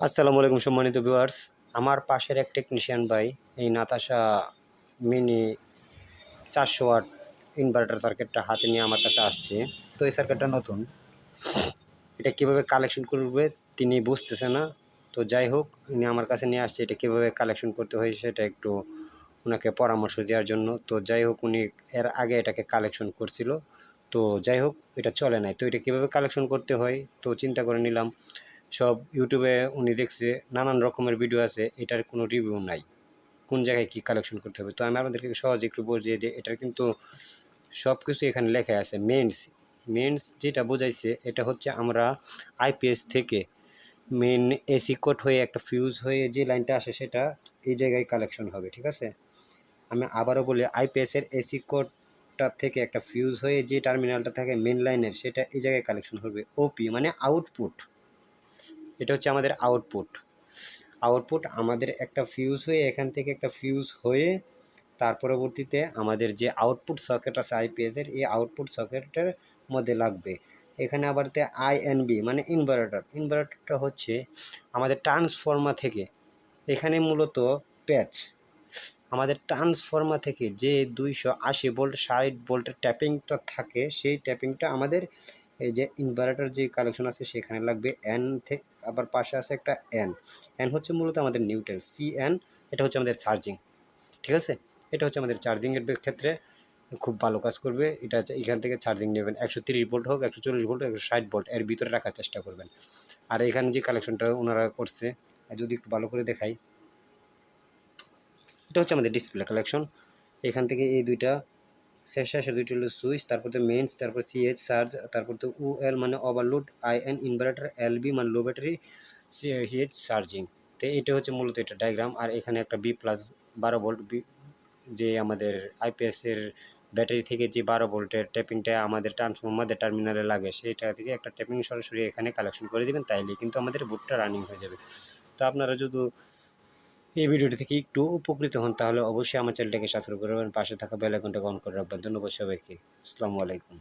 আসসালামু আলাইকুম সম্মানিত ভিউয়ার্স। আমার পাশের এক টেকনিশিয়ান ভাই এই নাতাশা মিনি 400 ওয়াট ইনভার্টার সার্কিটটা হাতে নিয়ে আমার কাছে আসছে। তো এই সার্কিটটা নতুন, এটা কীভাবে কালেকশন করবে তিনি বুঝতেছে না। তো যাই হোক, উনি আমার কাছে নিয়ে আসছে, এটা কীভাবে কালেকশন করতে হয় সেটা একটু ওনাকে পরামর্শ দেওয়ার জন্য। তো যাই হোক, উনি এর আগে এটাকে কালেকশন করছিল। তো যাই হোক, এটা চলে নাই। তো এটা কীভাবে কালেকশন করতে হয় তো চিন্তা করে নিলাম। সব ইউটিউবে উনি দেখছে, নানান রকমের ভিডিও আছে, এটার কোনো রিভিউ নাই কোন জায়গায় কী কালেকশন করতে হবে। তো আমি আপনাদেরকে সহজে একটু বুঝিয়ে দিই। এটার কিন্তু সব কিছু এখানে লেখা আছে। মেন্স যেটা বোঝাইছে, এটা হচ্ছে আমরা আইপিএস থেকে মেন এসি কোড হয়ে একটা ফিউজ হয়ে যে লাইনটা আসে সেটা এই জায়গায় কালেকশন হবে, ঠিক আছে। আমি আবারও বলি, আইপিএসের এসি কোডটা থেকে একটা ফিউজ হয়ে যে টার্মিনালটা থাকে মেন লাইনের, সেটা এই জায়গায় কালেকশন হবে। ওপি মানে আউটপুট, এটা হচ্ছে আমাদের আউটপুট আমাদের একটা ফিউজ হয়ে, এখান থেকে একটা ফিউজ হয়ে তার পরবর্তীতে আমাদের যে আউটপুট সকেট আছে আইপিএসের, এই আউটপুট সকেটের মধ্যে লাগবে। এখানে আবার আইএনবি মানে ইনভার্টারটা হচ্ছে আমাদের ট্রান্সফর্মার থেকে, এখানে মূলত প্যাচ আমাদের ট্রান্সফর্মার থেকে যে 280 ভোল্ট 60 ভোল্টের ট্যাপিংটা থাকে, সেই ট্যাপিংটা আমাদের এই যে ইনভার্টার যে কালেকশন আছে সেখানে লাগবে। এন থেকে আবার পাশে আছে একটা এন হচ্ছে মূলত আমাদের নিউট্রাল, সিএন এটা হচ্ছে আমাদের চার্জিং, ঠিক আছে। এটা হচ্ছে আমাদের চার্জিংয়ের ক্ষেত্রে খুব ভালো কাজ করবে। এটা হচ্ছে এখান থেকে চার্জিং নেবেন, 130 ভোল্ট হোক, 140 ভোল্ট, 160 ভোল্ট এর ভিতরে রাখার চেষ্টা করবেন। আর এখানে যে কালেকশনটা ওনারা করছে, যদি একটু ভালো করে দেখাই, এটা হচ্ছে আমাদের ডিসপ্লে কালেকশন। এখান থেকে এই দুইটা শেষে দুইটা হলো সুইচ, তারপর তো মেইনস, তারপর সিএইচ চার্জ, তারপর তো UL মানে ওভারলোড, আইএন ইনভার্টার, LB মানে লো ব্যাটারি, সিএইচ চার্জিং। তো এটা হচ্ছে মূলত এটা ডায়াগ্রাম। আর এখানে একটা বি প্লাস 12 ভোল্ট যে আমাদের আইপিএসের ব্যাটারি থেকে যে 12 ভোল্টের ট্যাপিংটা আমাদের ট্রান্সফর্মারদের টার্মিনালে লাগে, সেইটা থেকে একটা ট্যাপিং সরাসরি এখানে কালেকশন করে দেবেন, তাইলে কিন্তু আমাদের বোর্ডটা রানিং হয়ে যাবে। তো আপনারা যদি এই ভিডিওটি থেকে একটু উপকৃত হন তাহলে অবশ্যই আমার চ্যানেলটাকে সাবস্ক্রাইব করবেন, পাশে থাকা বেল আইকনটাকে অন করে রাখবেন। ধন্যবাদ সবাইকে। আসসালামু আলাইকুম।